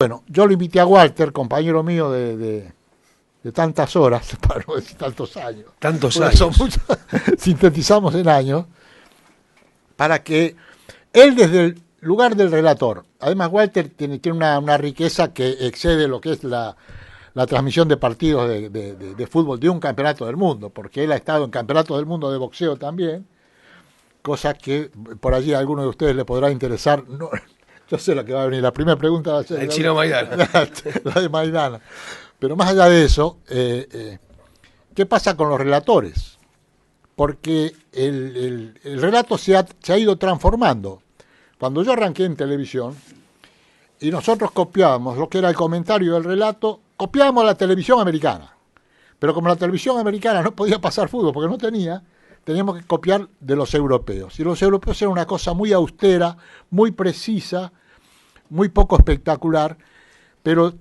Bueno, yo lo invité a Walter, compañero mío de tantas horas, para no decir tantos años. Tantos Porque años. son muchos, sintetizamos en años, para que él desde el lugar del relator, además Walter tiene una riqueza que excede lo que es la transmisión de partidos de fútbol de un campeonato del mundo, porque él ha estado en campeonatos del mundo de boxeo también, cosa que por allí a alguno de ustedes le podrá interesar. No, yo sé la que va a venir. La primera pregunta va a ser El chino Maidana. la de Maidana. Pero más allá de eso, ¿qué pasa con los relatores? Porque el relato se ha ido transformando. Cuando yo arranqué en televisión y nosotros copiábamos lo que era el comentario del relato, copiábamos la televisión americana. Pero como la televisión americana no podía pasar fútbol porque no tenía, teníamos que copiar de los europeos. Y los europeos eran una cosa muy austera, muy precisa, muy poco espectacular, pero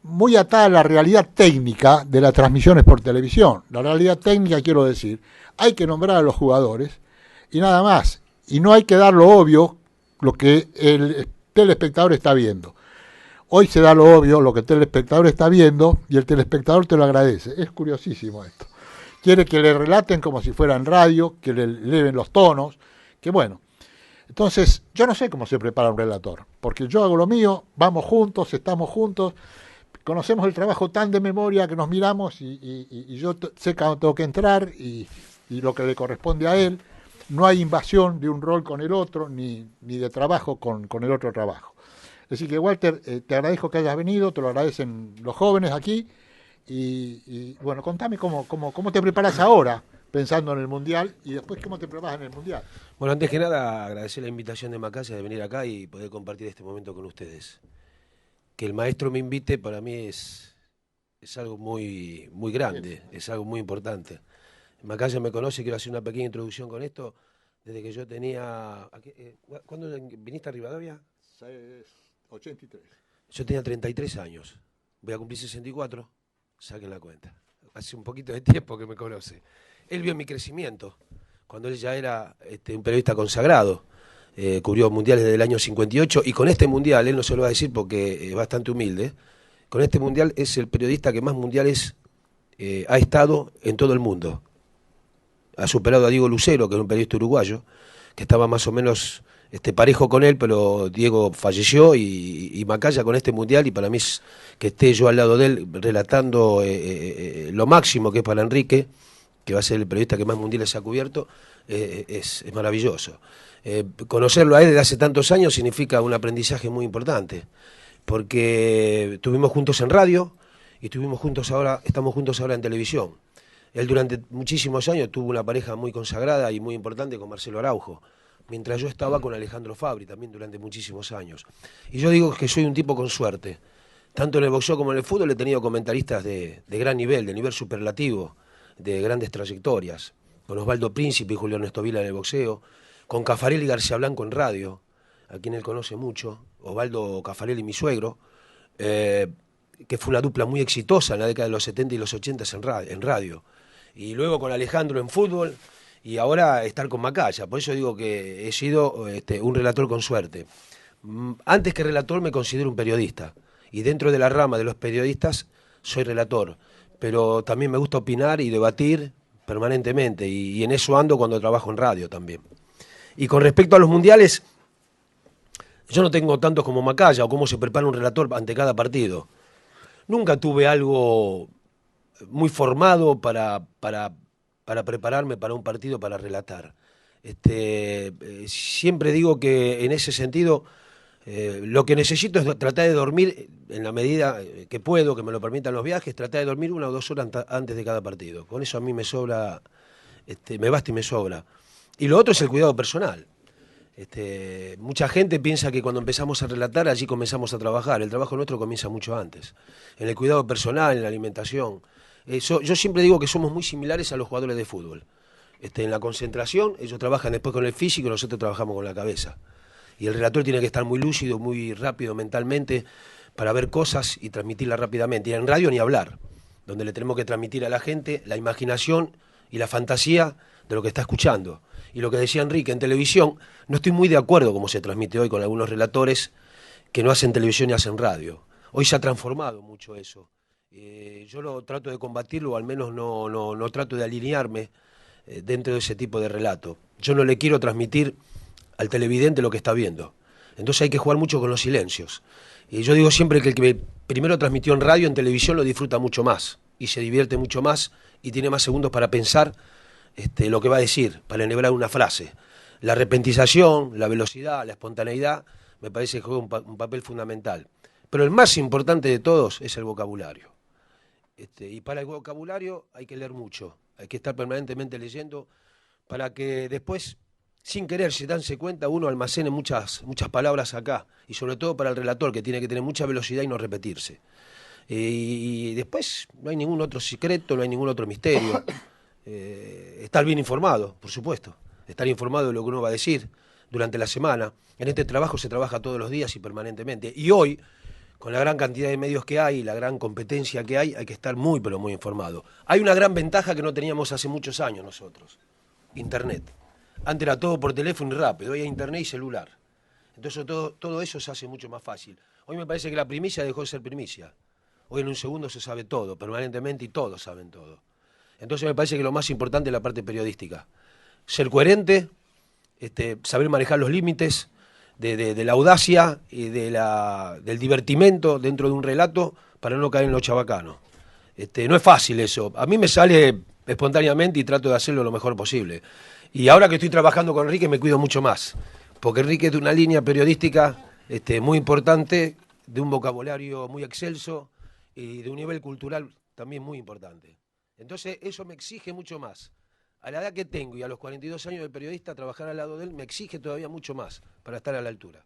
muy atada a la realidad técnica de las transmisiones por televisión. La realidad técnica, quiero decir, hay que nombrar a los jugadores y nada más. Y no hay que dar lo obvio, lo que el telespectador está viendo. Hoy se da lo obvio, lo que el telespectador está viendo, y el telespectador te lo agradece. Es curiosísimo esto. Quiere que le relaten como si fuera en radio, que le eleven los tonos, que bueno. Entonces, yo no sé cómo se prepara un relator, porque yo hago lo mío, vamos juntos, estamos juntos, conocemos el trabajo tan de memoria que nos miramos y yo sé cuándo tengo que entrar y lo que le corresponde a él. No hay invasión de un rol con el otro, ni de trabajo con el otro trabajo. Así que, Walter, te agradezco que hayas venido, te lo agradecen los jóvenes aquí. Y bueno, contame cómo te preparas ahora, pensando en el Mundial, y después cómo te preparas en el Mundial. Bueno, antes que nada, agradecer la invitación de Macaya de venir acá y poder compartir este momento con ustedes. Que el maestro me invite para mí es algo muy, muy grande, es algo muy importante. Macaya me conoce, quiero hacer una pequeña introducción con esto. Desde que yo tenía... ¿Cuándo viniste a Rivadavia? 83. Yo tenía 33 años. Voy a cumplir 64. Saquen la cuenta. Hace un poquito de tiempo que me conoce. Él vio mi crecimiento, cuando él ya era un periodista consagrado. Cubrió mundiales desde el año 58 y con este mundial, él no se lo va a decir porque es bastante humilde, con este mundial es el periodista que más mundiales ha estado en todo el mundo. Ha superado a Diego Lucero, que es un periodista uruguayo, que estaba más o menos parejo con él, pero Diego falleció y Macaya con este mundial, y para mí es que esté yo al lado de él relatando lo máximo que es para Enrique, que va a ser el periodista que más mundiales ha cubierto, es maravilloso. Conocerlo a él desde hace tantos años significa un aprendizaje muy importante, porque estuvimos juntos en radio y estamos juntos ahora en televisión. Él durante muchísimos años tuvo una pareja muy consagrada y muy importante con Marcelo Araujo, mientras yo estaba con Alejandro Fabri también durante muchísimos años. Y yo digo que soy un tipo con suerte. Tanto en el boxeo como en el fútbol he tenido comentaristas de gran nivel, de nivel superlativo, de grandes trayectorias. Con Osvaldo Príncipe y Julio Ernesto Vila en el boxeo, con Caffarelli y García Blanco en radio, a quien él conoce mucho, Osvaldo Caffarelli, mi suegro, que fue una dupla muy exitosa en la década de los 70 y los 80 en radio. Y luego con Alejandro en fútbol, y ahora estar con Macaya. Por eso digo que he sido un relator con suerte. Antes que relator me considero un periodista, y dentro de la rama de los periodistas soy relator, pero también me gusta opinar y debatir permanentemente, y en eso ando cuando trabajo en radio también. Y con respecto a los mundiales, yo no tengo tantos como Macaya o cómo se prepara un relator ante cada partido. Nunca tuve algo muy formado para prepararme para un partido, para relatar. Siempre digo que en ese sentido lo que necesito es tratar de dormir en la medida que puedo, que me lo permitan los viajes, tratar de dormir 1 o 2 horas antes de cada partido. Con eso a mí me sobra, me basta y me sobra. Y lo otro es el cuidado personal. Mucha gente piensa que cuando empezamos a relatar allí comenzamos a trabajar. El trabajo nuestro comienza mucho antes. En el cuidado personal, en la alimentación. Yo siempre digo que somos muy similares a los jugadores de fútbol. En la concentración, ellos trabajan después con el físico y nosotros trabajamos con la cabeza. Y el relator tiene que estar muy lúcido, muy rápido mentalmente para ver cosas y transmitirlas rápidamente. Y en radio ni hablar, donde le tenemos que transmitir a la gente la imaginación y la fantasía de lo que está escuchando. Y lo que decía Enrique, en televisión, no estoy muy de acuerdo como se transmite hoy con algunos relatores que no hacen televisión y hacen radio. Hoy se ha transformado mucho eso. Yo lo trato de combatirlo, o al menos no trato de alinearme dentro de ese tipo de relato. Yo no le quiero transmitir al televidente lo que está viendo. Entonces hay que jugar mucho con los silencios. Y yo digo siempre que el que primero transmitió en radio, en televisión, lo disfruta mucho más y se divierte mucho más y tiene más segundos para pensar lo que va a decir, para enhebrar una frase. La repentización, la velocidad, la espontaneidad, me parece que juega un papel fundamental. Pero el más importante de todos es el vocabulario. Y para el vocabulario hay que leer mucho, hay que estar permanentemente leyendo para que después, sin querer, si danse cuenta, uno almacene muchas palabras acá, y sobre todo para el relator, que tiene que tener mucha velocidad y no repetirse. Y después no hay ningún otro secreto, no hay ningún otro misterio. Estar bien informado, por supuesto, estar informado de lo que uno va a decir durante la semana. En este trabajo se trabaja todos los días y permanentemente. Y hoy, con la gran cantidad de medios que hay, la gran competencia que hay que estar muy, pero muy informado. Hay una gran ventaja que no teníamos hace muchos años nosotros: Internet. Antes era todo por teléfono y rápido, hoy hay Internet y celular. Entonces todo eso se hace mucho más fácil. Hoy me parece que la primicia dejó de ser primicia. Hoy en un segundo se sabe todo, permanentemente, y todos saben todo. Entonces me parece que lo más importante es la parte periodística. Ser coherente, saber manejar los límites de la audacia y del divertimento dentro de un relato para no caer en lo chabacano. No es fácil eso. A mí me sale espontáneamente y trato de hacerlo lo mejor posible. Y ahora que estoy trabajando con Enrique me cuido mucho más, porque Enrique es de una línea periodística muy importante, de un vocabulario muy excelso y de un nivel cultural también muy importante. Entonces eso me exige mucho más. A la edad que tengo y a los 42 años de periodista, trabajar al lado de él me exige todavía mucho más para estar a la altura.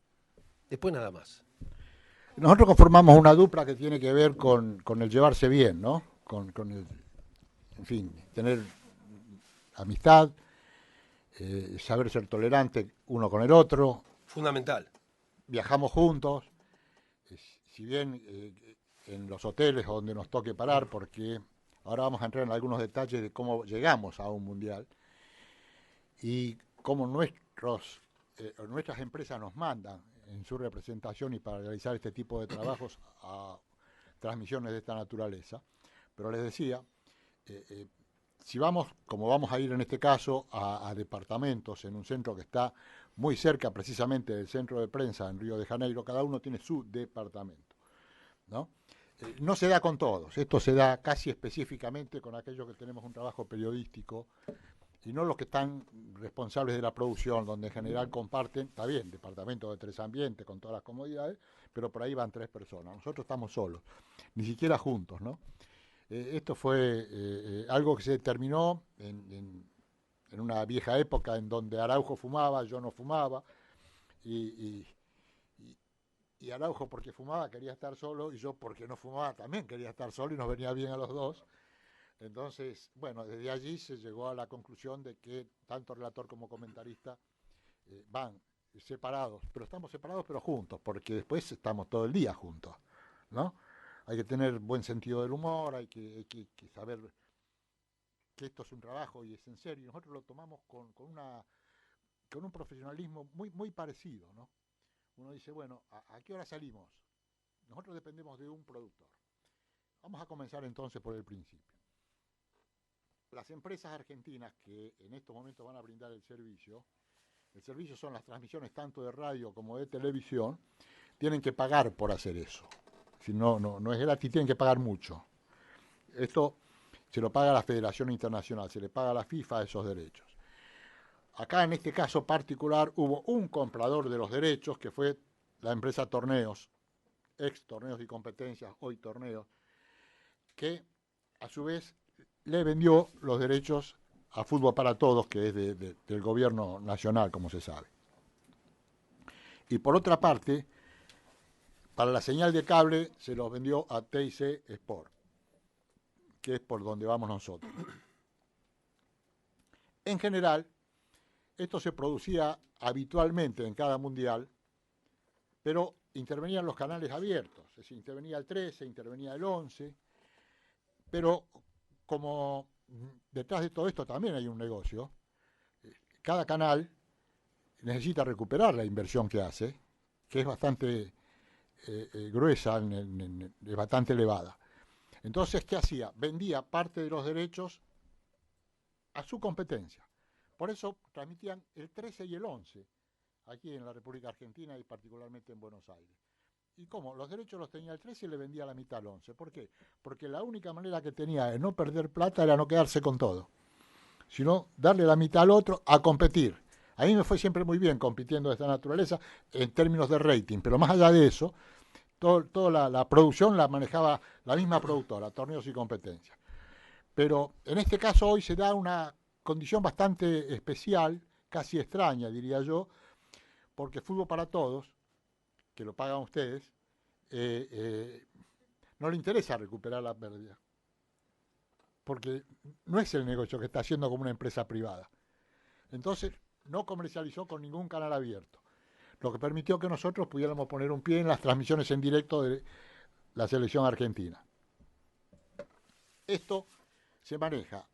Después nada más. Nosotros conformamos una dupla que tiene que ver con el llevarse bien, ¿no? Con el, en fin, tener amistad, saber ser tolerante uno con el otro. Fundamental. Viajamos juntos, si bien en los hoteles o donde nos toque parar, porque ahora vamos a entrar en algunos detalles de cómo llegamos a un mundial y cómo nuestras empresas nos mandan en su representación y para realizar este tipo de trabajos a transmisiones de esta naturaleza. Pero les decía, si vamos, como vamos a ir en este caso, a departamentos en un centro que está muy cerca precisamente del centro de prensa en Río de Janeiro, cada uno tiene su departamento, ¿no? No se da con todos, esto se da casi específicamente con aquellos que tenemos un trabajo periodístico y no los que están responsables de la producción, donde en general comparten, está bien, departamento de 3 ambientes con todas las comodidades, pero por ahí van 3 personas. Nosotros estamos solos, ni siquiera juntos, ¿no? Esto fue algo que se terminó en una vieja época en donde Araujo fumaba, yo no fumaba, y, y Araujo porque fumaba quería estar solo y yo porque no fumaba también quería estar solo y nos venía bien a los dos. Entonces, bueno, desde allí se llegó a la conclusión de que tanto relator como comentarista van separados, pero estamos separados pero juntos, porque después estamos todo el día juntos, ¿no? Hay que tener buen sentido del humor, hay que saber que esto es un trabajo y es en serio. Nosotros lo tomamos con un profesionalismo muy parecido, ¿no? Uno dice, bueno, ¿a qué hora salimos? Nosotros dependemos de un productor. Vamos a comenzar entonces por el principio. Las empresas argentinas que en estos momentos van a brindar el servicio son las transmisiones tanto de radio como de televisión, tienen que pagar por hacer eso. Si no es gratis, tienen que pagar mucho. Esto se lo paga la Federación Internacional, se le paga a la FIFA esos derechos. Acá en este caso particular hubo un comprador de los derechos que fue la empresa Torneos, ex Torneos y Competencias, hoy Torneos, que a su vez le vendió los derechos a Fútbol para Todos, que es del gobierno nacional, como se sabe. Y por otra parte, para la señal de cable se los vendió a TIC Sport, que es por donde vamos nosotros. En general, esto se producía habitualmente en cada mundial, pero intervenían los canales abiertos, es decir, intervenía el 13, intervenía el 11, pero como detrás de todo esto también hay un negocio, cada canal necesita recuperar la inversión que hace, que es bastante gruesa, bastante elevada. Entonces, ¿qué hacía? Vendía parte de los derechos a su competencia. Por eso transmitían el 13 y el 11, aquí en la República Argentina y particularmente en Buenos Aires. ¿Y cómo? Los derechos los tenía el 13 y le vendía la mitad al 11. ¿Por qué? Porque la única manera que tenía de no perder plata era no quedarse con todo, sino darle la mitad al otro a competir. A mí me fue siempre muy bien compitiendo de esta naturaleza en términos de rating, pero más allá de eso, toda la producción la manejaba la misma productora, Torneos y Competencias. Pero en este caso hoy se da una condición bastante especial, casi extraña, diría yo, porque Fútbol para Todos, que lo pagan ustedes, no le interesa recuperar la pérdida, porque no es el negocio que está haciendo como una empresa privada. Entonces no comercializó con ningún canal abierto, lo que permitió que nosotros pudiéramos poner un pie en las transmisiones en directo de la selección argentina. Esto se maneja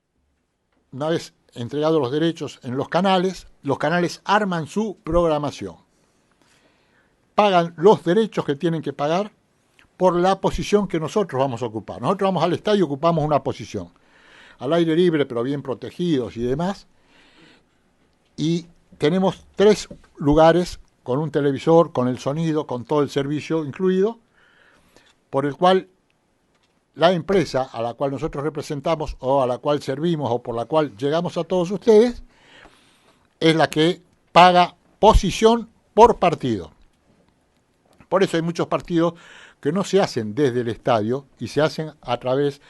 una vez entregados los derechos en los canales arman su programación, pagan los derechos que tienen que pagar por la posición que nosotros vamos a ocupar. Nosotros vamos al estadio y ocupamos una posición, al aire libre pero bien protegidos y demás, y tenemos 3 lugares con un televisor, con el sonido, con todo el servicio incluido, por el cual la empresa a la cual nosotros representamos o a la cual servimos o por la cual llegamos a todos ustedes es la que paga posición por partido. Por eso hay muchos partidos que no se hacen desde el estadio y se hacen a través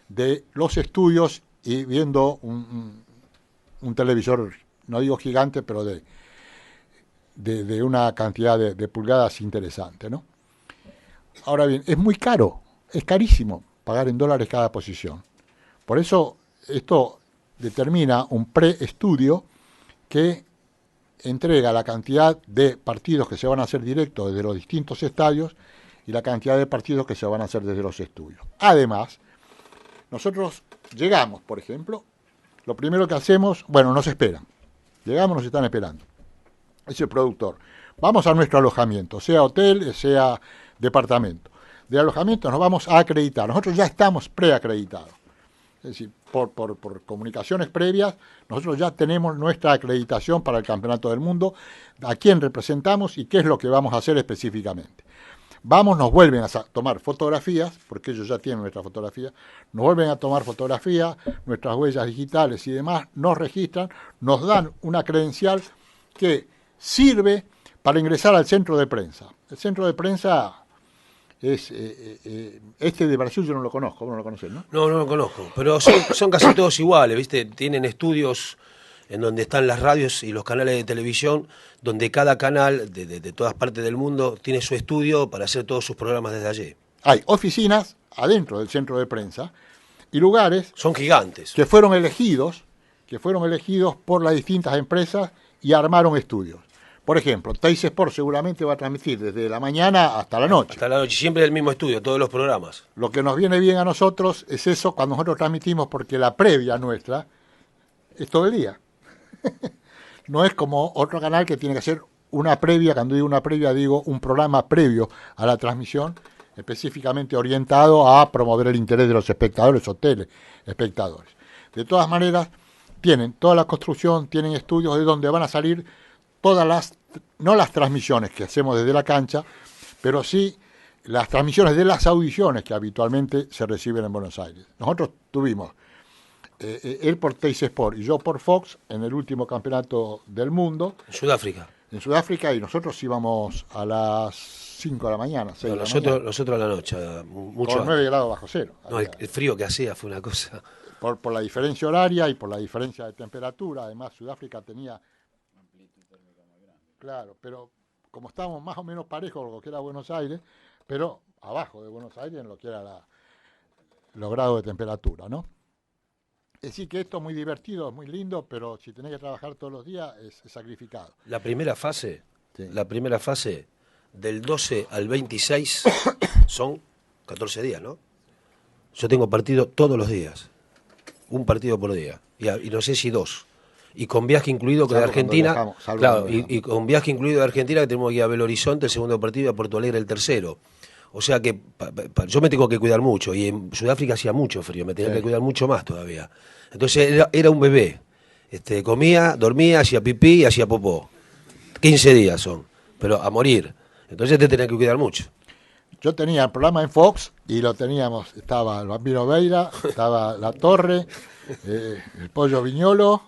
de los estudios y viendo un televisor, no digo gigante, pero de una cantidad de pulgadas interesante, ¿no? Ahora bien, es muy caro, es carísimo pagar en dólares cada posición. Por eso esto determina un preestudio que entrega la cantidad de partidos que se van a hacer directos desde los distintos estadios y la cantidad de partidos que se van a hacer desde los estudios. Además, nosotros llegamos, por ejemplo, lo primero que hacemos, bueno, nos esperan. Llegamos, nos están esperando. Es el productor. Vamos a nuestro alojamiento, sea hotel, sea departamento. De alojamiento nos vamos a acreditar. Nosotros ya estamos preacreditados. Es decir, por comunicaciones previas, nosotros ya tenemos nuestra acreditación para el Campeonato del Mundo, a quién representamos y qué es lo que vamos a hacer específicamente. Nos vuelven a tomar fotografías, porque ellos ya tienen nuestra fotografía, nos vuelven a tomar fotografías, nuestras huellas digitales y demás, nos registran, nos dan una credencial que sirve para ingresar al centro de prensa. El centro de prensa es este de Brasil, yo no lo conozco, ¿vos no lo conocés, no? No lo conozco, pero son casi todos iguales, ¿viste? Tienen estudios en donde están las radios y los canales de televisión, donde cada canal de todas partes del mundo tiene su estudio para hacer todos sus programas desde allí. Hay oficinas adentro del centro de prensa y lugares son gigantes que fueron elegidos por las distintas empresas y armaron estudios. Por ejemplo, Teis Sport seguramente va a transmitir desde la mañana hasta la noche. Hasta la noche, siempre el mismo estudio, todos los programas. Lo que nos viene bien a nosotros es eso cuando nosotros transmitimos, porque la previa nuestra es todo el día. No es como otro canal que tiene que hacer una previa, cuando digo una previa digo un programa previo a la transmisión, específicamente orientado a promover el interés de los espectadores o telespectadores. De todas maneras, tienen toda la construcción, tienen estudios de donde van a salir no las transmisiones que hacemos desde la cancha, pero sí las transmisiones de las audiciones que habitualmente se reciben en Buenos Aires. Nosotros tuvimos, él por Teis Sport y yo por Fox, en el último campeonato del mundo. En Sudáfrica, y nosotros íbamos a las 5 de la mañana, 6 de la mañana. Nosotros a la noche, mucho. Con 9 grados bajo cero. No, el frío que hacía fue una cosa. Por la diferencia horaria y por la diferencia de temperatura. Además, Sudáfrica tenía... Claro, pero como estábamos más o menos parejos con lo que era Buenos Aires, pero abajo de Buenos Aires en lo que era los grados de temperatura, ¿no? Es decir, que esto es muy divertido, es muy lindo, pero si tenés que trabajar todos los días es sacrificado. La primera fase del 12 al 26 son 14 días, ¿no? Yo tengo partido todos los días, un partido por día, y no sé si 2. y con viaje incluido de Argentina, claro, y con viaje incluido de Argentina, que tenemos que ir a Belo Horizonte el segundo partido y a Porto Alegre el tercero. O sea que yo me tengo que cuidar mucho, y en Sudáfrica hacía mucho frío, me tenía que cuidar mucho más todavía. Entonces era un bebé, comía, dormía, hacía pipí y hacía popó. 15 días son, pero a morir. Entonces te tenía que cuidar mucho. Yo tenía el programa en Fox y lo teníamos, estaba el Bambino Veira, estaba La Torre, el Pollo Viñolo,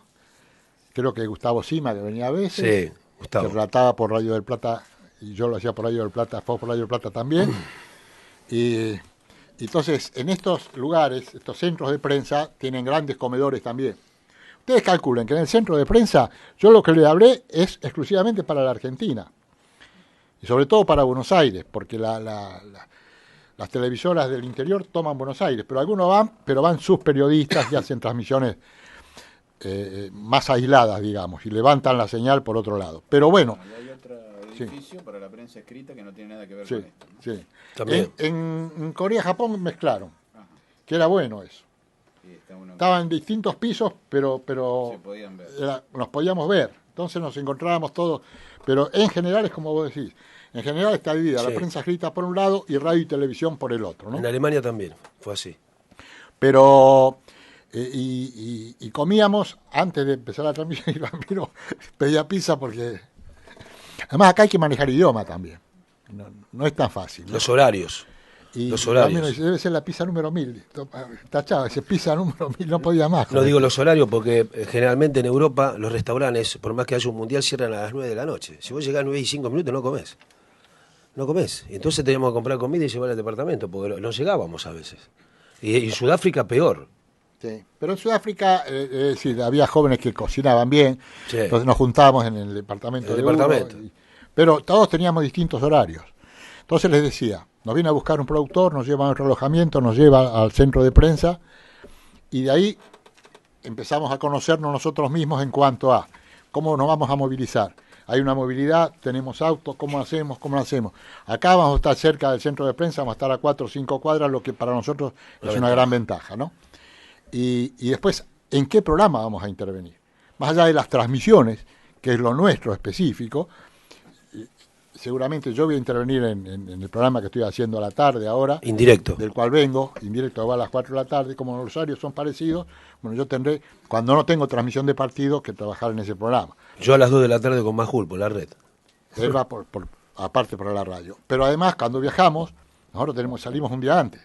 creo que Gustavo Sima, que venía a veces, sí, Gustavo, que relataba por Radio del Plata, y yo lo hacía por Radio del Plata, Fox por Radio del Plata también. Y entonces, en estos lugares, estos centros de prensa, tienen grandes comedores también. Ustedes calculen que en el centro de prensa, yo lo que le hablé es exclusivamente para la Argentina. Y sobre todo para Buenos Aires, porque las televisoras del interior toman Buenos Aires, pero algunos van, pero van sus periodistas y hacen transmisiones más aisladas, digamos, y levantan la señal por otro lado. Pero bueno. Y hay otro edificio para la prensa escrita que no tiene nada que ver con esto. Sí. También. En Corea y Japón mezclaron, que era bueno eso. Sí, estaban en distintos pisos, pero se podían ver. Nos podíamos ver. Entonces nos encontrábamos todos, pero en general es como vos decís, en general está dividida la prensa escrita por un lado y radio y televisión por el otro, ¿no? En Alemania también fue así. Pero, y comíamos, antes de empezar la transmisión, y Bambino pedía pizza porque, además acá hay que manejar idioma también, no es tan fácil, ¿no? Los horarios. Y los horarios. Dice, debe ser la pizza número 1000. Tachado, ese pizza número 1000 no podía más. No digo los horarios porque generalmente en Europa los restaurantes, por más que haya un mundial, cierran a las 9 de la noche. Si vos llegás a 9 y 5 minutos no comés. No comés. Entonces teníamos que comprar comida y llevar al departamento porque no llegábamos a veces. Y en Sudáfrica peor. Sí, pero en Sudáfrica había jóvenes que cocinaban bien, entonces nos juntábamos en el departamento pero todos teníamos distintos horarios. Entonces les decía, nos viene a buscar un productor, nos lleva a nuestro alojamiento, nos lleva al centro de prensa y de ahí empezamos a conocernos nosotros mismos en cuanto a cómo nos vamos a movilizar. Hay una movilidad, tenemos autos, ¿cómo lo hacemos? Acá vamos a estar cerca del centro de prensa, vamos a estar a 4 o 5 cuadras, lo que para nosotros es una gran ventaja, ¿no? Y después, ¿en qué programa vamos a intervenir? Más allá de las transmisiones, que es lo nuestro específico, seguramente yo voy a intervenir en el programa que estoy haciendo a la tarde ahora. Indirecto. Del cual vengo, indirecto va a las 4 de la tarde, como los horarios son parecidos, bueno, yo tendré, cuando no tengo transmisión de partido, que trabajar en ese programa. Yo a las 2 de la tarde con Majul por la red. Él va aparte por la radio. Pero además, cuando viajamos, nosotros salimos un día antes.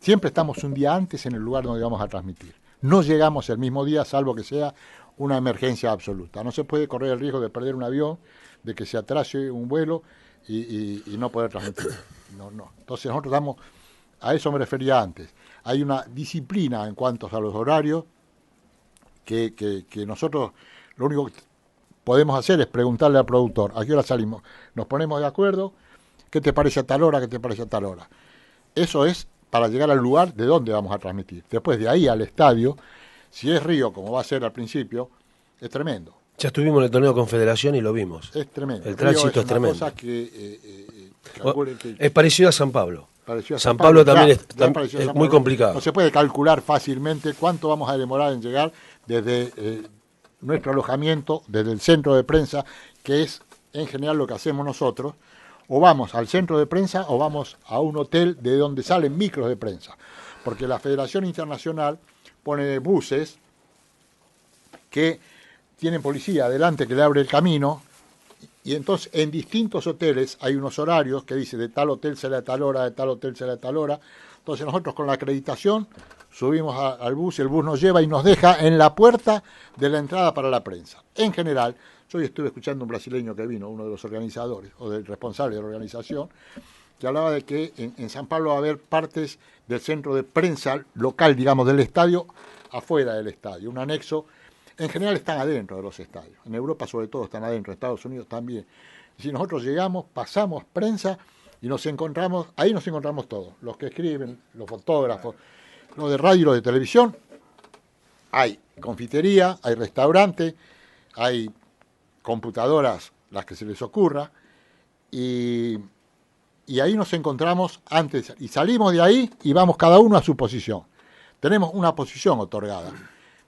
Siempre estamos un día antes en el lugar donde vamos a transmitir. No llegamos el mismo día, salvo que sea una emergencia absoluta. No se puede correr el riesgo de perder un avión, de que se atrase un vuelo y no poder transmitir. No. Entonces nosotros a eso me refería antes. Hay una disciplina en cuanto a los horarios que nosotros lo único que podemos hacer es preguntarle al productor, ¿a qué hora salimos? Nos ponemos de acuerdo, ¿qué te parece a tal hora? ¿Qué te parece a tal hora? Eso es para llegar al lugar de donde vamos a transmitir. Después de ahí al estadio, si es Río, como va a ser al principio, es tremendo. Ya estuvimos en el torneo de Confederación y lo vimos. Es tremendo. El tránsito es tremendo. Cosa es parecido a San Pablo. San Pablo también es muy complicado. No se puede calcular fácilmente cuánto vamos a demorar en llegar desde nuestro alojamiento, desde el centro de prensa, que es en general lo que hacemos nosotros, o vamos al centro de prensa o vamos a un hotel de donde salen micros de prensa, porque la Federación Internacional pone buses que tienen policía adelante que le abre el camino, y entonces en distintos hoteles hay unos horarios que dice de tal hotel sale a tal hora, de tal hotel sale a tal hora. Entonces nosotros con la acreditación subimos al bus y el bus nos lleva y nos deja en la puerta de la entrada para la prensa. En general, yo hoy estuve escuchando un brasileño que vino, uno de los organizadores o del responsable de la organización, que hablaba de que en San Pablo va a haber partes del centro de prensa local, digamos, del estadio, afuera del estadio, un anexo. En general están adentro de los estadios. En Europa sobre todo están adentro, en Estados Unidos también. Y si nosotros llegamos, pasamos prensa y ahí nos encontramos todos. Los que escriben, los fotógrafos, los de radio y los de televisión. Hay confitería, hay restaurante, hay computadoras, las que se les ocurra. Y ahí nos encontramos antes. Y salimos de ahí y vamos cada uno a su posición. Tenemos una posición otorgada.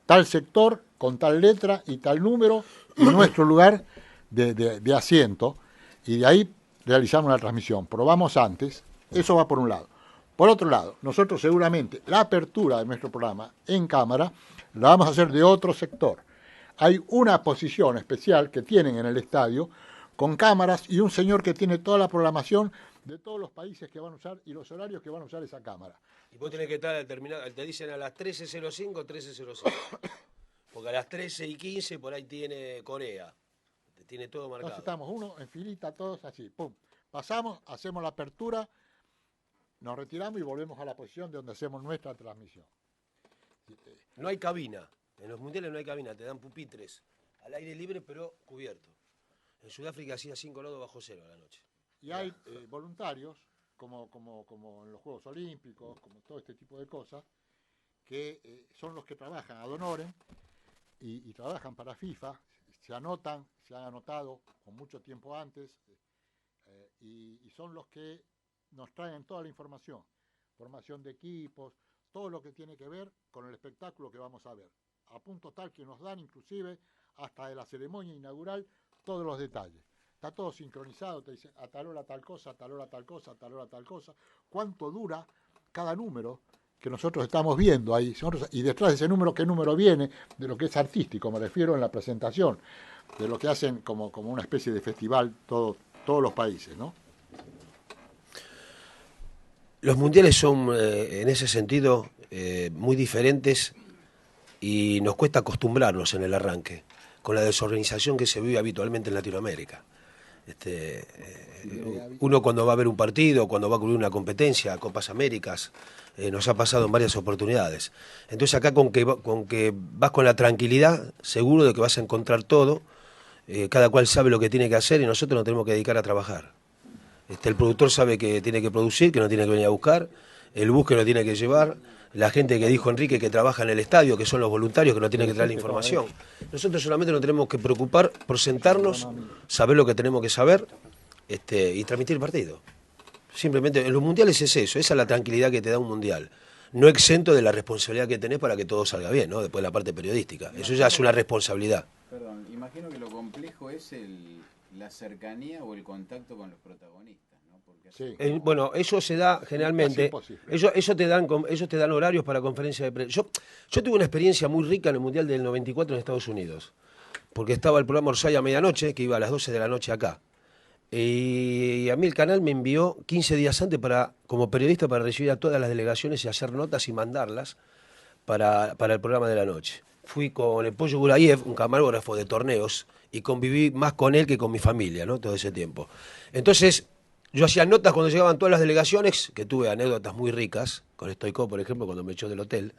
Tal sector con tal letra y tal número y nuestro lugar de asiento, y de ahí realizamos la transmisión. Probamos antes, eso va por un lado. Por otro lado, nosotros seguramente la apertura de nuestro programa en cámara la vamos a hacer de otro sector. Hay una posición especial que tienen en el estadio con cámaras y un señor que tiene toda la programación de todos los países que van a usar y los horarios que van a usar esa cámara. Y vos tenés que estar al terminal, te dicen a las 13:05, 13:05. Porque a las 13:15 por ahí tiene Corea. Tiene todo marcado. Entonces estamos uno en filita, todos así. Pum. Pasamos, hacemos la apertura, nos retiramos y volvemos a la posición de donde hacemos nuestra transmisión. No hay cabina. En los mundiales no hay cabina. Te dan pupitres al aire libre, pero cubierto. En Sudáfrica hacía 5 grados bajo cero a la noche. Y hay voluntarios, como en los Juegos Olímpicos, como todo este tipo de cosas, que son los que trabajan ad honorem y trabajan para FIFA, se anotan, se han anotado con mucho tiempo antes, y son los que nos traen toda la información, formación de equipos, todo lo que tiene que ver con el espectáculo que vamos a ver, a punto tal que nos dan inclusive hasta de la ceremonia inaugural todos los detalles. Está todo sincronizado, te dicen a tal hora tal cosa, a tal hora tal cosa, a tal hora tal cosa, cuánto dura cada número que nosotros estamos viendo ahí, y detrás de ese número, qué número viene, de lo que es artístico, me refiero en la presentación, de lo que hacen como una especie de festival todos los países, ¿no? Los mundiales son, en ese sentido, muy diferentes y nos cuesta acostumbrarnos en el arranque, con la desorganización que se vive habitualmente en Latinoamérica. Uno cuando va a ver un partido, cuando va a cubrir una competencia, Copas Américas, nos ha pasado en varias oportunidades. Entonces acá con que vas con la tranquilidad, seguro de que vas a encontrar todo, cada cual sabe lo que tiene que hacer y nosotros nos tenemos que dedicar a trabajar. El productor sabe que tiene que producir, que no tiene que venir a buscar, el bus que lo tiene que llevar, la gente que dijo Enrique que trabaja en el estadio, que son los voluntarios que nos tienen que traer la información. Nosotros solamente nos tenemos que preocupar por sentarnos, saber lo que tenemos que saber y transmitir el partido. Simplemente, en los mundiales es eso, esa es la tranquilidad que te da un mundial. No exento de la responsabilidad que tenés para que todo salga bien, ¿no? Después la parte periodística. Eso ya es una responsabilidad. Perdón, imagino que lo complejo es la cercanía o el contacto con los protagonistas, ¿no? Porque sí. Bueno, eso se da generalmente. Ellos te dan horarios para conferencia de prensa. Yo tuve una experiencia muy rica en el Mundial del 94 en Estados Unidos, porque estaba el programa Orsay a medianoche, que iba a las 12 de la noche acá. Y a mí el canal me envió 15 días antes como periodista para recibir a todas las delegaciones y hacer notas y mandarlas para el programa de la noche. Fui con el Pollo Gurayev, un camarógrafo de torneos, y conviví más con él que con mi familia, ¿no? Todo ese tiempo. Entonces, yo hacía notas cuando llegaban todas las delegaciones, que tuve anécdotas muy ricas, con Stoico, por ejemplo, cuando me echó del hotel,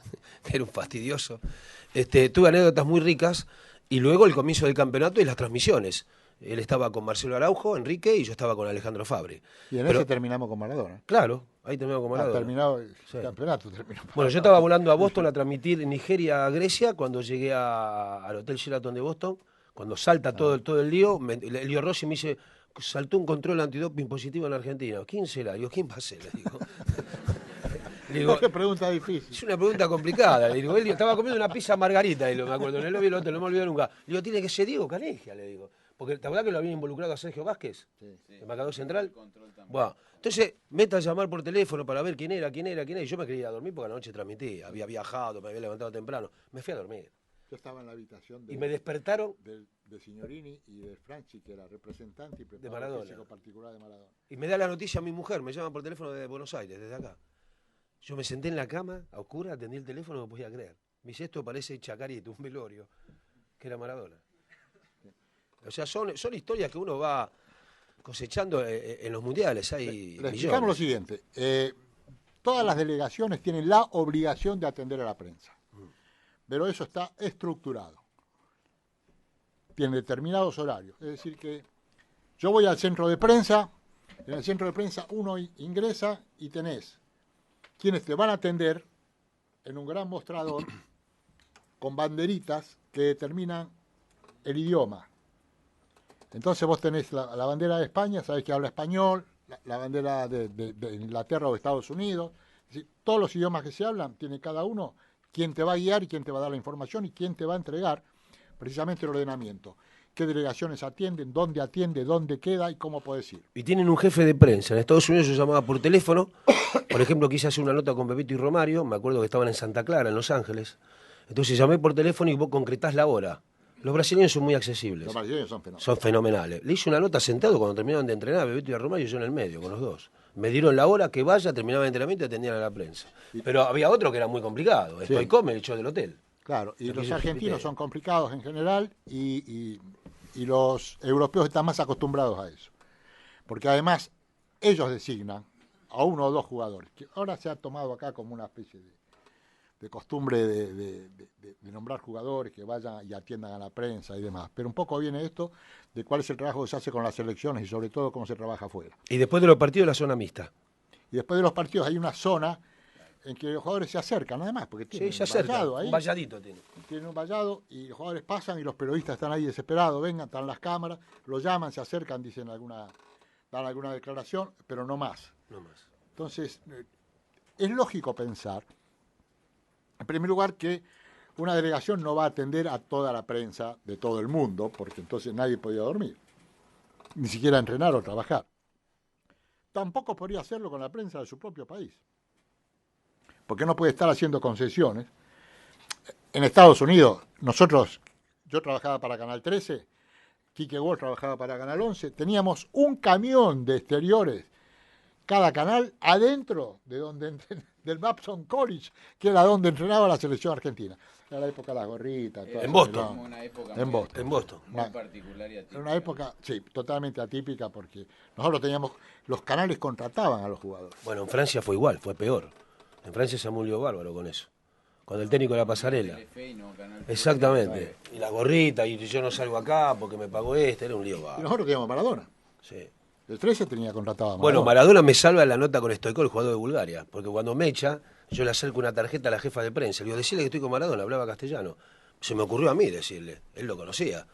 que era un fastidioso. Tuve anécdotas muy ricas, y luego el comienzo del campeonato y las transmisiones. Él estaba con Marcelo Araujo, Enrique, y yo estaba con Alejandro Fabri. Y en ese terminamos con Maradona. Claro, ahí terminamos con Maradona. Terminado el campeonato. Bueno, yo estaba volando a Boston a transmitir Nigeria-Grecia cuando llegué al Hotel Sheraton de Boston. Cuando salta todo el lío, Elio Rossi me dice, saltó un control antidoping positivo en Argentina. ¿Quién será? Digo, ¿quién va a ser? Le digo, qué pregunta difícil. Es una pregunta complicada. Le digo, él estaba comiendo una pizza margarita, me acuerdo, en el lobby del hotel, no me olvido nunca. Le digo, tiene que ser Diego Canegia, le digo. Porque ¿te acuerdas que lo había involucrado a Sergio Vázquez? Sí. El marcador central. Bueno, entonces, meta a llamar por teléfono para ver quién era. Y yo me quería ir a dormir porque a la noche transmití. Había viajado, me había levantado temprano. Me fui a dormir. Yo estaba en la habitación y me despertaron de Signorini y de Franchi, que era representante y preparador físico particular de Maradona. Y me da la noticia a mi mujer, me llaman por teléfono desde Buenos Aires, desde acá. Yo me senté en la cama, a oscuras, atendí el teléfono, no me podía creer. Me dice, esto parece Chacarito, un velorio, que era Maradona. O sea, son historias que uno va cosechando en los mundiales. Hay Le explicamos lo siguiente. Todas las delegaciones tienen la obligación de atender a la prensa. Pero eso está estructurado. Tiene determinados horarios. Es decir que yo voy al centro de prensa, en el centro de prensa uno ingresa y tenés quienes te van a atender en un gran mostrador con banderitas que determinan el idioma. Entonces vos tenés la bandera de España, sabés que habla español, la bandera de Inglaterra o Estados Unidos, es decir, todos los idiomas que se hablan, tiene cada uno quién te va a guiar y quién te va a dar la información y quién te va a entregar precisamente el ordenamiento. Qué delegaciones atienden, dónde queda y cómo podés ir. Y tienen un jefe de prensa. En Estados Unidos se llamaba por teléfono. Por ejemplo, quise hacer una nota con Pepito y Romario. Me acuerdo que estaban en Santa Clara, en Los Ángeles. Entonces llamé por teléfono y vos concretás la hora. Los brasileños son muy accesibles. Los brasileños son fenómenos. Son fenomenales. Le hice una nota sentado cuando terminaban de entrenar, Pepito y Romario, yo en el medio, con los dos. Me dieron la hora que vaya, terminaba el entrenamiento y atendían a la prensa. Pero había otro que era muy complicado. Stoichkov me echó del hotel. Claro, y los argentinos son complicados en general y los europeos están más acostumbrados a eso. Porque además ellos designan a uno o dos jugadores, que ahora se ha tomado acá como una especie de costumbre de nombrar jugadores que vayan y atiendan a la prensa y demás. Pero un poco viene esto de cuál es el trabajo que se hace con las selecciones y sobre todo cómo se trabaja afuera. Y después de los partidos, la zona mixta. Y después de los partidos hay una zona en que los jugadores se acercan, además, porque tienen se acercan, vallado ahí. un valladito tiene. Tienen un vallado y los jugadores pasan y los periodistas están ahí desesperados, vengan, están las cámaras, los llaman, se acercan, dan alguna declaración, pero no más. No más. Entonces, es lógico pensar, en primer lugar, que una delegación no va a atender a toda la prensa de todo el mundo, porque entonces nadie podía dormir, ni siquiera entrenar o trabajar. Tampoco podría hacerlo con la prensa de su propio país, porque no puede estar haciendo concesiones. En Estados Unidos, yo trabajaba para Canal 13, Quique Wolf trabajaba para Canal 11, teníamos un camión de exteriores, cada canal, adentro del Babson College, que era donde entrenaba la selección argentina. Era la época de las gorritas. En Boston. Una época En Boston. muy particular y atípica. Era una época, sí, totalmente atípica, porque nosotros teníamos, los canales contrataban a los jugadores. Bueno, en Francia fue igual, fue peor. En Francia se murió bárbaro con eso. Cuando el técnico de la pasarela. Telefe y no Canal Exactamente. Y la gorrita, y yo no salgo acá porque me pagó era un lío Y bárbaro. nosotros teníamos Maradona. Sí. El 13 tenía contratado a Maradona. Bueno, Maradona me salva la nota con Stoichkov, el jugador de Bulgaria, porque cuando me echa, yo le acerco una tarjeta a la jefa de prensa. Le digo, decirle que estoy con Maradona, hablaba castellano. Se me ocurrió a mí decirle, él lo conocía.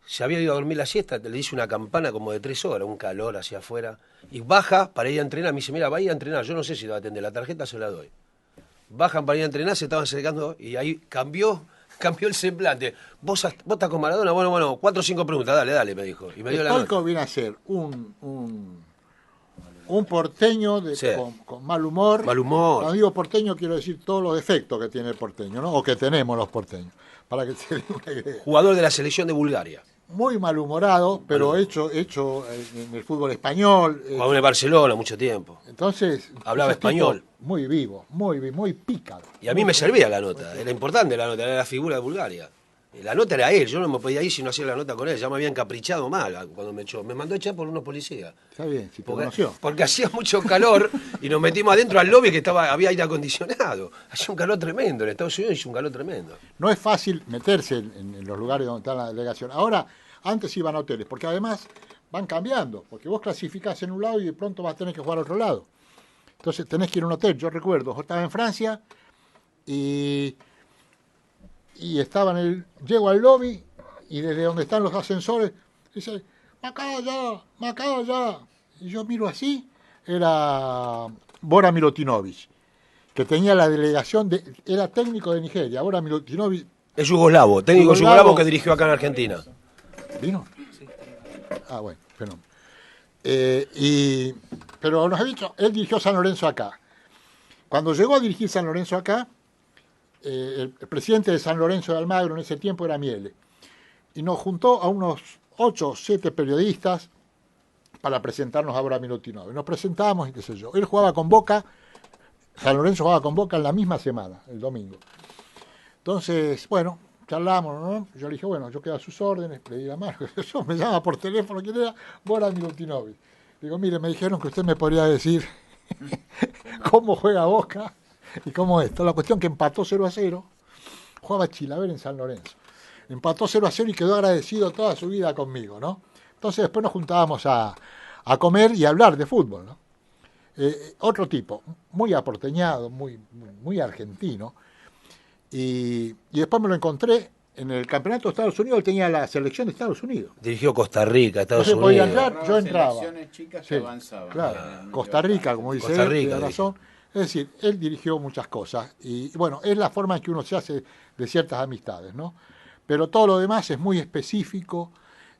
Se había ido a dormir la siesta, le hice una campana como de 3 horas, un calor hacia afuera, y baja para ir a entrenar. Me dice, mira, va a ir a entrenar, yo no sé si lo va a atender, la tarjeta se la doy. Bajan para ir a entrenar, se estaban acercando, y ahí cambió el semblante. ¿Vos estás con Maradona? Bueno, 4 o 5 preguntas, dale, me dijo. Y me dio la nota. Stoichkov viene a ser un porteño Sí. con mal humor. Mal humor. Cuando digo porteño quiero decir todos los defectos que tiene el porteño, ¿no? O que tenemos los porteños, para que se den una idea. Jugador de la selección de Bulgaria. Muy malhumorado, pero hecho en el fútbol español. Jugaba en el Barcelona mucho tiempo. Entonces, Hablaba ese tipo español. Muy vivo, muy pícaro. Y a mí me servía la nota, era importante la nota, era la figura de Bulgaria. Y la nota era él, yo no me podía ir si no hacía la nota con él, ya me había encaprichado mal cuando me echó. Me mandó a echar por unos policías. Está bien, si te conoció. Porque hacía mucho calor y nos metimos adentro al lobby que había aire acondicionado. Hacía un calor tremendo, en Estados Unidos hizo un calor tremendo. No es fácil meterse en los lugares donde está la delegación. Ahora, antes iban a hoteles, porque además van cambiando, porque vos clasificás en un lado y de pronto vas a tener que jugar a otro lado. Entonces tenés que ir a un hotel. Yo recuerdo, yo estaba en Francia y estaba llego al lobby y desde donde están los ascensores dice, Macao ya. Y yo miro así, era Bora Milutinovic, que tenía la delegación, era técnico de Nigeria. Bora Milutinovic. Es yugoslavo, técnico yugoslavo que dirigió acá en Argentina. ¿Vino? Sí. Ah, bueno, fenómeno. Pero nos ha dicho, él dirigió San Lorenzo acá. Cuando llegó a dirigir San Lorenzo acá, el presidente de San Lorenzo de Almagro en ese tiempo era Miele. Y nos juntó a unos 8 o 7 periodistas para presentarnos a Bora Milutinovic. Nos presentamos y qué sé yo. Él jugaba con Boca, San Lorenzo jugaba con Boca en la misma semana, el domingo. Entonces, bueno, charlamos, ¿no? Yo le dije, bueno, yo quedo a sus órdenes, le di la mano, yo me llama por teléfono, ¿quién era? Bora Milutinovic. Digo, mire, me dijeron que usted me podría decir cómo juega Boca y cómo es. La cuestión que empató 0-0, jugaba Chilaver en San Lorenzo. Empató 0-0 y quedó agradecido toda su vida conmigo, ¿no? Entonces después nos juntábamos a comer y a hablar de fútbol, ¿no? Otro tipo, muy aporteñado, muy argentino. Y después me lo encontré en el campeonato de Estados Unidos, él tenía la selección de Estados Unidos. Dirigió Costa Rica, Estados Entonces Unidos. podía entrar, yo entraba. Selecciones chicas Sí, que avanzaban. claro, Costa Rica, como dice Costa él, Rica, tiene razón. Es decir, él dirigió muchas cosas y bueno, es la forma en que uno se hace de ciertas amistades, ¿no? Pero todo lo demás es muy específico,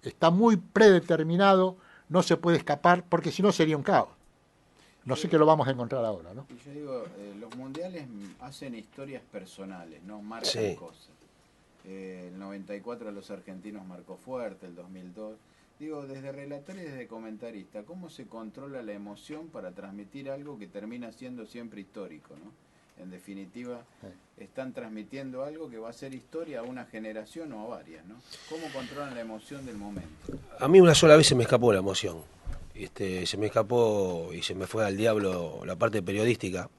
está muy predeterminado, no se puede escapar porque si no sería un caos. No sé qué lo vamos a encontrar ahora, ¿no? Y yo digo, los mundiales hacen historias personales, ¿no? Marcan Sí. cosas. El 94 a los argentinos marcó fuerte, el 2002. Digo, desde relator y desde comentarista, ¿cómo se controla la emoción para transmitir algo que termina siendo siempre histórico, ¿no? En definitiva, están transmitiendo algo que va a ser historia a una generación o a varias, ¿no? ¿Cómo controlan la emoción del momento? A mí una sola vez se me escapó la emoción. Se me escapó y se me fue al diablo la parte periodística,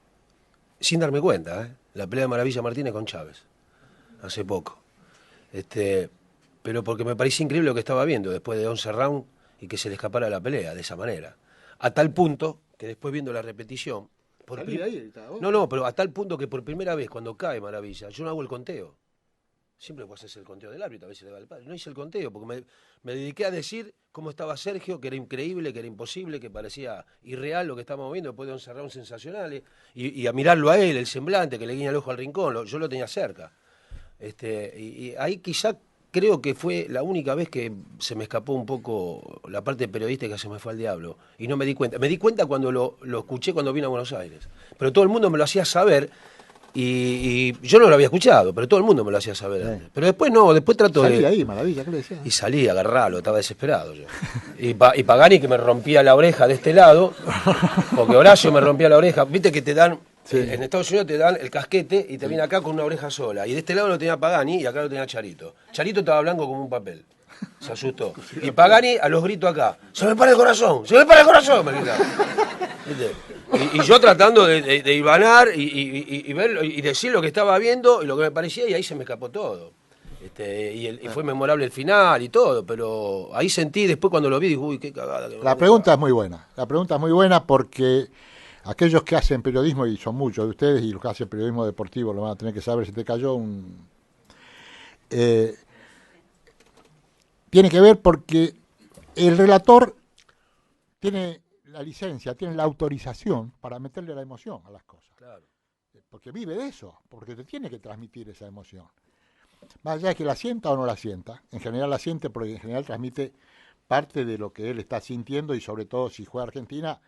sin darme cuenta, ¿eh? La pelea de Maravilla Martínez con Chávez, hace poco. Pero porque me parecía increíble lo que estaba viendo después de 11 rounds y que se le escapara la pelea de esa manera. A tal punto que después viendo la repetición... No, pero a tal punto que por primera vez cuando cae Maravilla, yo no hago el conteo. Siempre puedes hacer el conteo del árbitro, a veces le va el padre. No hice el conteo porque me dediqué a decir cómo estaba Sergio, que era increíble, que era imposible, que parecía irreal lo que estábamos viendo después de 11 rounds sensacionales, y a mirarlo a él, el semblante, que le guiña el ojo al rincón, yo lo tenía cerca. Y ahí quizá creo que fue la única vez que se me escapó un poco la parte periodística, se me fue al diablo. Y no me di cuenta. Me di cuenta cuando lo escuché cuando vine a Buenos Aires. Pero todo el mundo me lo hacía saber. Y yo no lo había escuchado, pero todo el mundo me lo hacía saber antes. Pero después no, después trato Salí de... ahí, Maravilla, ¿qué le decía? Y salí a agarrarlo, estaba desesperado yo. Y Pagani que me rompía la oreja de este lado, porque Horacio me rompía la oreja. Viste que te dan, en Estados Unidos te dan el casquete y te viene acá con una oreja sola. Y de este lado lo tenía Pagani y acá lo tenía Charito. Charito estaba blanco como un papel. Se asustó. Y Pagani a los gritos acá. ¡Se me para el corazón! ¡Se me para el corazón! Me gritaba. ¿Viste? Y yo tratando de hilvanar y ver y decir lo que estaba viendo y lo que me parecía, y ahí se me escapó todo. Y fue memorable el final y todo, pero ahí sentí, después cuando lo vi, dije, uy, qué cagada. La pregunta es muy buena. La pregunta es muy buena porque aquellos que hacen periodismo, y son muchos de ustedes, y los que hacen periodismo deportivo lo van a tener que saber, si te cayó un... tiene que ver porque el relator tiene la licencia, tiene la autorización para meterle la emoción a las cosas. Claro. Porque vive de eso, porque te tiene que transmitir esa emoción. Más allá de que la sienta o no la sienta, en general la siente porque en general transmite parte de lo que él está sintiendo y sobre todo si juega Argentina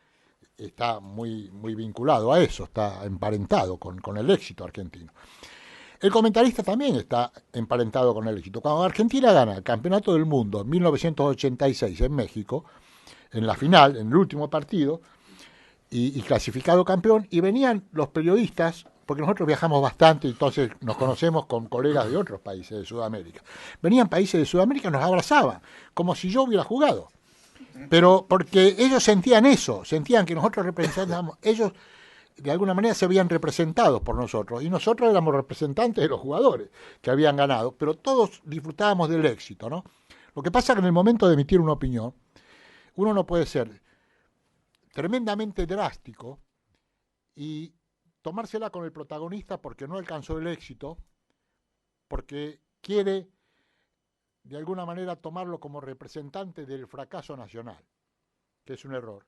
está muy, muy vinculado a eso, está emparentado con el éxito argentino. El comentarista también está emparentado con el éxito. Cuando Argentina gana el Campeonato del Mundo en 1986 en México, en la final, en el último partido, y clasificado campeón, y venían los periodistas, porque nosotros viajamos bastante, entonces nos conocemos con colegas de otros países de Sudamérica. Venían países de Sudamérica, nos abrazaban, como si yo hubiera jugado. Pero porque ellos sentían eso, sentían que nosotros representábamos, ellos de alguna manera se habían representados por nosotros, y nosotros éramos representantes de los jugadores que habían ganado, pero todos disfrutábamos del éxito, ¿no? Lo que pasa es que en el momento de emitir una opinión, uno no puede ser tremendamente drástico y tomársela con el protagonista porque no alcanzó el éxito, porque quiere de alguna manera tomarlo como representante del fracaso nacional, que es un error.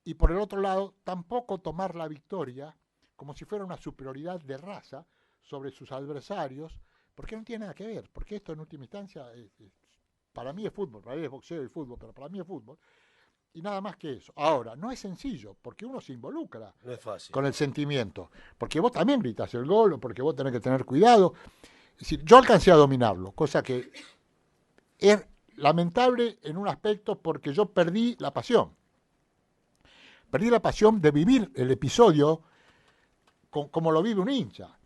Y por el otro lado, tampoco tomar la victoria como si fuera una superioridad de raza sobre sus adversarios, porque no tiene nada que ver, porque esto en última instancia, para mí es fútbol, para mí es boxeo y fútbol, pero para mí es fútbol. Y nada más que eso. Ahora, no es sencillo, porque uno se involucra No es fácil. con el sentimiento. Porque vos también gritas el gol, o porque vos tenés que tener cuidado. Es decir, yo alcancé a dominarlo, cosa que es lamentable en un aspecto porque yo perdí la pasión. Perdí la pasión de vivir el episodio como lo vive un hincha.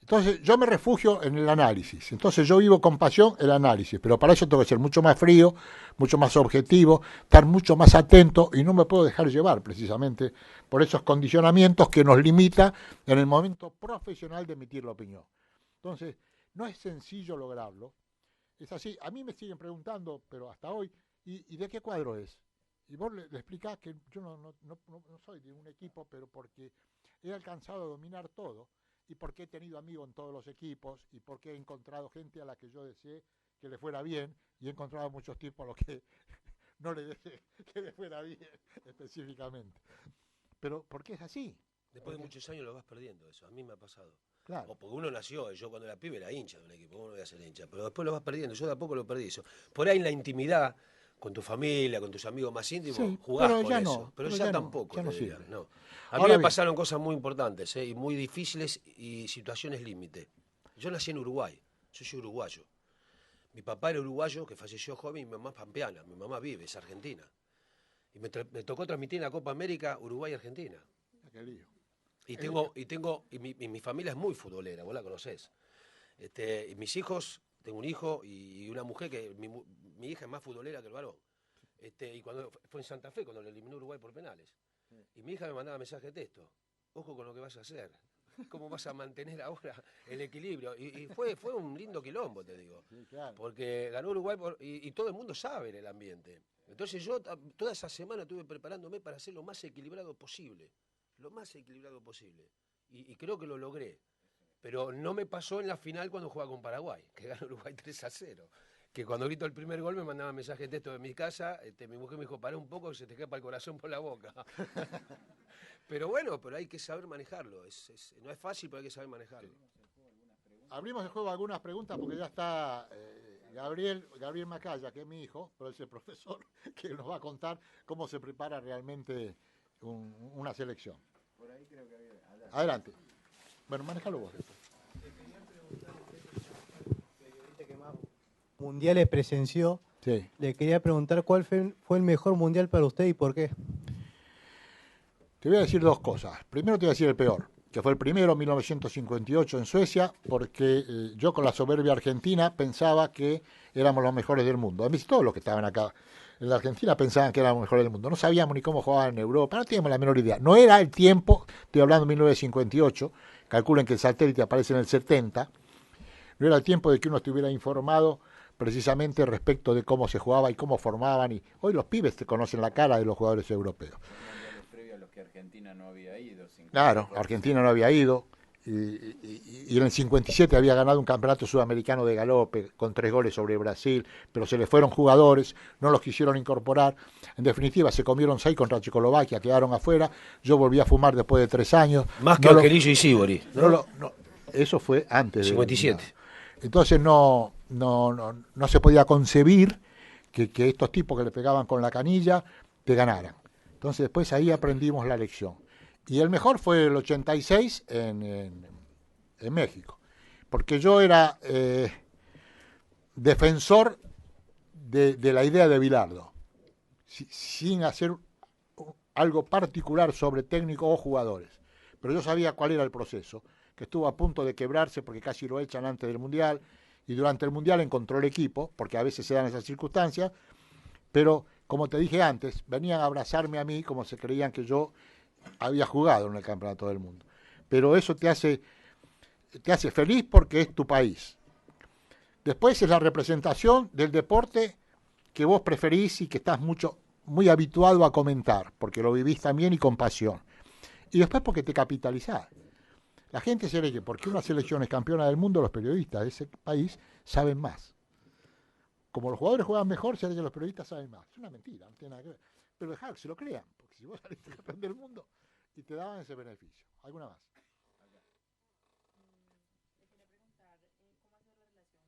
Entonces yo me refugio en el análisis, entonces yo vivo con pasión el análisis, pero para eso tengo que ser mucho más frío, mucho más objetivo, estar mucho más atento y no me puedo dejar llevar precisamente por esos condicionamientos que nos limita en el momento profesional de emitir la opinión. Entonces no es sencillo lograrlo, es así, a mí me siguen preguntando, pero hasta hoy, ¿y de qué cuadro es? Y vos le explicás que yo no soy de un equipo, pero porque he alcanzado a dominar todo, y porque he tenido amigos en todos los equipos, y porque he encontrado gente a la que yo deseé que le fuera bien, y he encontrado muchos tipos a los que no le deseé que le fuera bien específicamente. Pero porque es así. Después de muchos años lo vas perdiendo eso, a mí me ha pasado. Claro. O porque uno nació, yo cuando era pibe era hincha de un equipo, ¿cómo no voy a ser hincha? Pero después lo vas perdiendo, yo de a poco lo perdí eso. Por ahí en la intimidad, con tu familia, con tus amigos más íntimos, Sí, jugás pero con ya eso. no, Pero pero ya ya no, tampoco, ya no te diría, sirve. no. A mí Ahora me bien. pasaron cosas muy importantes, y muy difíciles y situaciones límite. Yo nací en Uruguay, yo soy uruguayo. Mi papá era uruguayo, que falleció joven, y mi mamá es pampeana, mi mamá vive, es argentina. Y me tocó transmitir en la Copa América Uruguay-Argentina. Qué lío. Y mi familia es muy futbolera, vos la conocés. Y mis hijos, tengo un hijo y una mujer que mi hija es más futbolera que el varón. Y cuando fue en Santa Fe, cuando le eliminó Uruguay por penales. Y mi hija me mandaba mensaje de texto. Ojo con lo que vas a hacer. ¿Cómo vas a mantener ahora el equilibrio? Y fue un lindo quilombo, te digo. Sí, claro. Porque ganó Uruguay y todo el mundo sabe en el ambiente. Entonces yo toda esa semana estuve preparándome para ser lo más equilibrado posible. Lo más equilibrado posible. Y creo que lo logré. Pero no me pasó en la final cuando jugaba con Paraguay, que ganó Uruguay 3-0. Que cuando grito el primer gol me mandaba mensaje de texto de mi casa, mi mujer me dijo, pará un poco que se te escapa el corazón por la boca. Pero bueno, pero hay que saber manejarlo. No es fácil, pero hay que saber manejarlo. Abrimos el juego a algunas preguntas porque ya está Gabriel Macaya, que es mi hijo, pero es el profesor que nos va a contar cómo se prepara realmente una selección. Por ahí creo que había... Adelante. Bueno, manejalo vos. Mundiales presenció. Sí. Le quería preguntar cuál fue el mejor mundial para usted y por qué. Te voy a decir dos cosas. Primero te voy a decir el peor, que fue el primero en 1958 en Suecia, porque yo con la soberbia argentina pensaba que éramos los mejores del mundo. Además, todos los que estaban acá en la Argentina pensaban que éramos los mejores del mundo. No sabíamos ni cómo jugaban en Europa, no teníamos la menor idea. No era el tiempo, estoy hablando de 1958, calculen que el satélite aparece en el 70, no era el tiempo de que uno estuviera informado precisamente respecto de cómo se jugaba y cómo formaban. Y hoy los pibes te conocen la cara de los jugadores europeos. Previo a los que Argentina no había ido. Claro, Argentina no había ido. Y en el 57 había ganado un campeonato sudamericano de galope con 3 goles sobre Brasil, pero se le fueron jugadores, no los quisieron incorporar. En definitiva, se comieron 6 contra Checoslovaquia, quedaron afuera. Yo volví a fumar después de 3 años. Más que Angelillo y Sibori, ¿no? Eso fue antes 57. Entonces no se podía concebir que estos tipos que le pegaban con la canilla te ganaran. Entonces después ahí aprendimos la lección. Y el mejor fue el 86 en México, porque yo era defensor de la idea de Bilardo, sin hacer algo particular sobre técnico o jugadores. Pero yo sabía cuál era el proceso, que estuvo a punto de quebrarse porque casi lo echan antes del Mundial, y durante el Mundial encontró el equipo, porque a veces se dan esas circunstancias, pero como te dije antes, venían a abrazarme a mí como se creían que yo había jugado en el Campeonato del Mundo. Pero eso te hace feliz porque es tu país. Después es la representación del deporte que vos preferís y que estás muy habituado a comentar, porque lo vivís también y con pasión. Y después porque te capitalizás. La gente se cree que porque una selección es campeona del mundo, los periodistas de ese país saben más. Como los jugadores juegan mejor, se cree que los periodistas saben más. Es una mentira, no tiene nada que ver. Pero dejad que se lo crean, porque si vos saliste campeón del mundo y te daban ese beneficio. ¿Alguna más? Le quería preguntar cómo ha sido la relación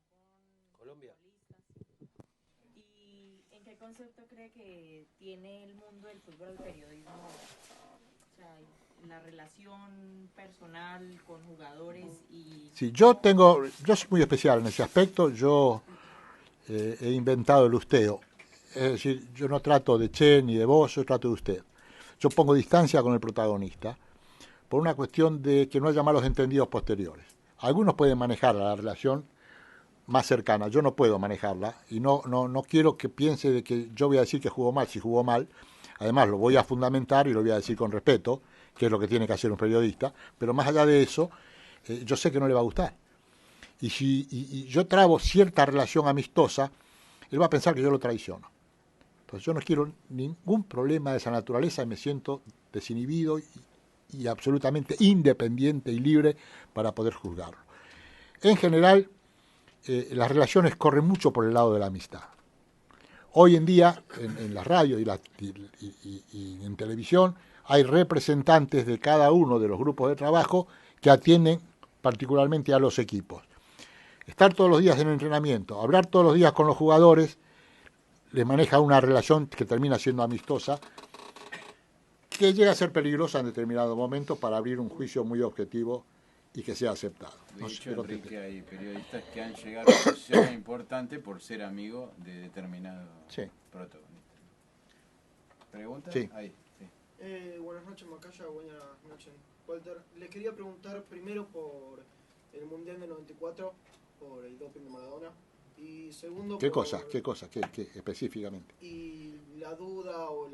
con Colombia. futbolistas y en qué concepto cree que tiene el mundo del fútbol el periodismo, o sea, la relación personal con jugadores y... Sí, yo soy muy especial en ese aspecto. Yo he inventado el usteo. Es decir, yo no trato de che ni de vos, yo trato de usted. Yo pongo distancia con el protagonista por una cuestión de que no haya malos entendidos posteriores. Algunos pueden manejar la relación más cercana, yo no puedo manejarla y no quiero que piense de que yo voy a decir que jugó mal si jugó mal. Además lo voy a fundamentar y lo voy a decir con respeto, que es lo que tiene que hacer un periodista, pero más allá de eso, yo sé que no le va a gustar. Y si yo trabo cierta relación amistosa, él va a pensar que yo lo traiciono. Entonces yo no quiero ningún problema de esa naturaleza y me siento desinhibido y absolutamente independiente y libre para poder juzgarlo. En general, las relaciones corren mucho por el lado de la amistad. Hoy en día, en la radio y en televisión, hay representantes de cada uno de los grupos de trabajo que atienden particularmente a los equipos. Estar todos los días en el entrenamiento, hablar todos los días con los jugadores, les maneja una relación que termina siendo amistosa, que llega a ser peligrosa en determinados momentos para abrir un juicio muy objetivo y que sea aceptado. De hecho, Enrique, hay periodistas que han llegado a posiciones importantes por ser amigos de determinados protagonistas. ¿Preguntas? Sí. Ahí, sí. Buenas noches, Macaya. Buenas noches, Walter. Le quería preguntar primero por el Mundial de 94, por el doping de Maradona. Y segundo, ¿Qué cosa? ¿Qué específicamente? Y la duda o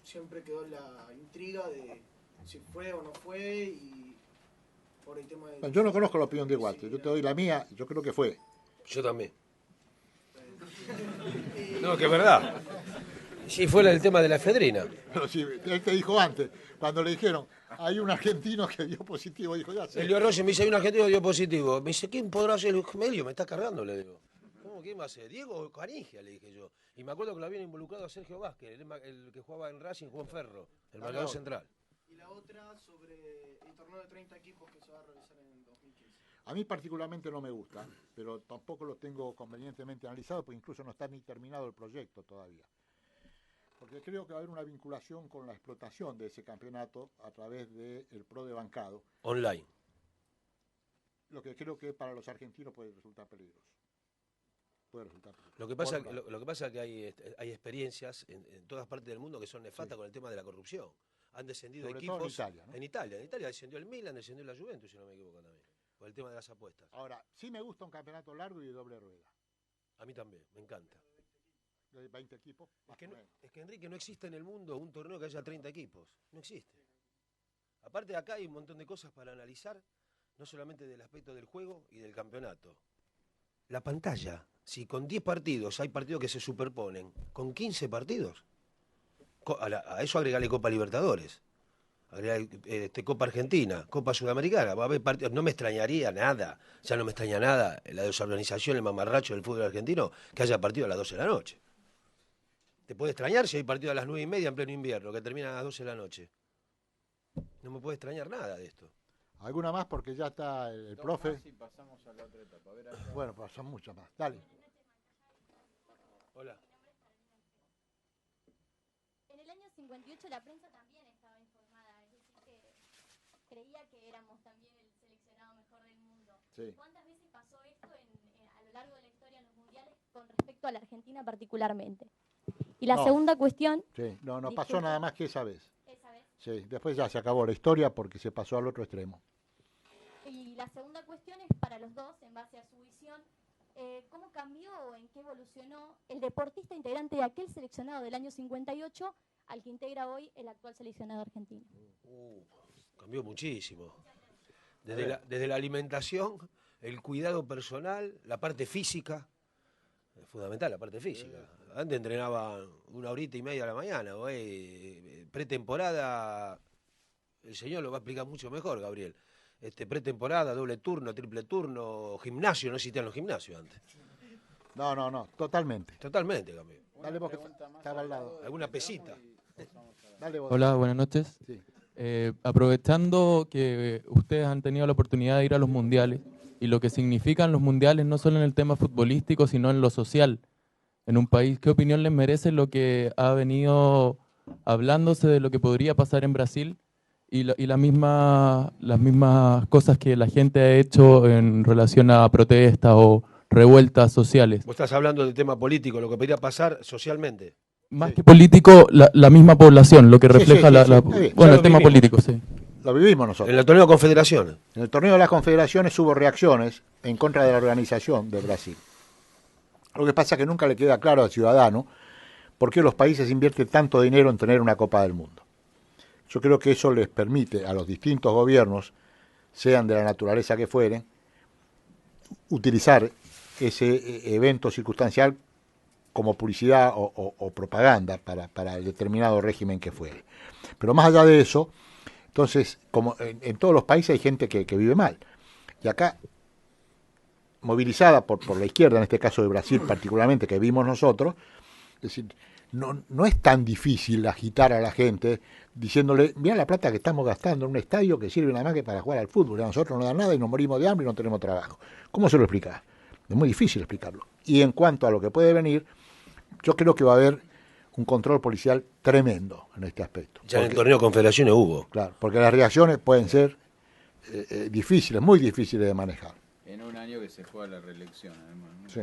siempre quedó la intriga de si fue o no fue y por el tema de... Yo no conozco la opinión de Walter, yo te doy la mía, yo creo que fue. Yo también. No, que es verdad. Sí, fue el tema de la efedrina. Pero sí, él te dijo antes, cuando le dijeron, hay un argentino que dio positivo, dijo, ya sé. Elio Arroyo me dice, hay un argentino que dio positivo. Me dice, ¿quién podrá ser? Melio, me está cargando, le digo. ¿Cómo quién va a ser? Diego Canigia, le dije yo. Y me acuerdo que lo habían involucrado a Sergio Vázquez, el que jugaba en Racing, Juan Ferro, el marcador central. Y la otra sobre el torneo de 30 equipos que se va a realizar en 2015. A mí particularmente no me gusta, pero tampoco lo tengo convenientemente analizado, porque incluso no está ni terminado el proyecto todavía. Porque creo que va a haber una vinculación con la explotación de ese campeonato a través del PRO de bancado. Online. Lo que creo que para los argentinos puede resultar peligroso. Lo que pasa es que hay experiencias en todas partes del mundo que son nefastas con el tema de la corrupción. Han descendido sobre equipos todo en Italia, ¿no? En Italia descendió el Milan, descendió la Juventus, si no me equivoco también, por el tema de las apuestas. Ahora, sí me gusta un campeonato largo y de doble rueda. A mí también, me encanta. De 20 equipos. Es que Enrique, no existe en el mundo un torneo que haya 30 equipos. No existe. Aparte de acá hay un montón de cosas para analizar, no solamente del aspecto del juego y del campeonato. La pantalla, si con 10 partidos hay partidos que se superponen, con 15 partidos, a eso agregarle Copa Libertadores, agregarle Copa Argentina, Copa Sudamericana, va a haber partidos, no me extrañaría nada, ya no me extraña nada la desorganización, el mamarracho del fútbol argentino, que haya partido a las 12 de la noche. Te puede extrañar si hay partido a las 9:30 en pleno invierno, que terminan a las 12 de la noche. No me puede extrañar nada de esto. ¿Alguna más? Porque ya está el profe. Más y pasamos a la otra etapa. A ver, bueno, pues son muchas más. Dale. Hola. En el año 58 la prensa también estaba informada, es decir, que creía que éramos también el seleccionado mejor del mundo. Sí. ¿Cuántas veces pasó esto a lo largo de la historia en los mundiales con respecto a la Argentina particularmente? Y la segunda cuestión... Sí, no pasó nada más que esa vez. ¿Esa vez? Sí, después ya se acabó la historia porque se pasó al otro extremo. Y la segunda cuestión es para los dos, en base a su visión, ¿cómo cambió o en qué evolucionó el deportista integrante de aquel seleccionado del año 58 al que integra hoy el actual seleccionado argentino? Cambió muchísimo. Desde la alimentación, el cuidado personal, la parte física, es fundamental la parte física. Antes entrenaba 1 horita y media a la mañana, pretemporada, el señor lo va a explicar mucho mejor, Gabriel. Pretemporada, doble turno, triple turno, gimnasio, no existían los gimnasios antes. No, totalmente. Totalmente cambió. Dale vos que estaba al lado. ¿Alguna pesita? Dale vos. Hola, buenas noches. Sí. Aprovechando que ustedes han tenido la oportunidad de ir a los mundiales y lo que significan los mundiales no solo en el tema futbolístico, sino en lo social, en un país, ¿qué opinión les merece lo que ha venido hablándose de lo que podría pasar en Brasil y las mismas cosas que la gente ha hecho en relación a protestas o revueltas sociales? Vos estás hablando del tema político, lo que podría pasar socialmente. Más que político, la misma población, lo que refleja el tema político, sí. Lo vivimos nosotros. En el torneo de confederaciones. En el torneo de las confederaciones hubo reacciones en contra de la organización de Brasil. Lo que pasa es que nunca le queda claro al ciudadano por qué los países invierten tanto dinero en tener una Copa del Mundo. Yo creo que eso les permite a los distintos gobiernos, sean de la naturaleza que fueren, utilizar ese evento circunstancial como publicidad o propaganda para el determinado régimen que fuere. Pero más allá de eso, entonces, como en todos los países hay gente que vive mal. Y acá, movilizada por la izquierda, en este caso de Brasil particularmente, que vimos nosotros, es decir, no es tan difícil agitar a la gente diciéndole, mira la plata que estamos gastando en un estadio que sirve nada más que para jugar al fútbol, a nosotros no da nada y nos morimos de hambre y no tenemos trabajo. ¿Cómo se lo explicás? Es muy difícil explicarlo. Y en cuanto a lo que puede venir, yo creo que va a haber un control policial tremendo en este aspecto. Ya en el torneo de Confederaciones hubo. Claro, porque las reacciones pueden ser difíciles, muy difíciles de manejar. En un año que se juega la reelección, además, ¿no? Sí.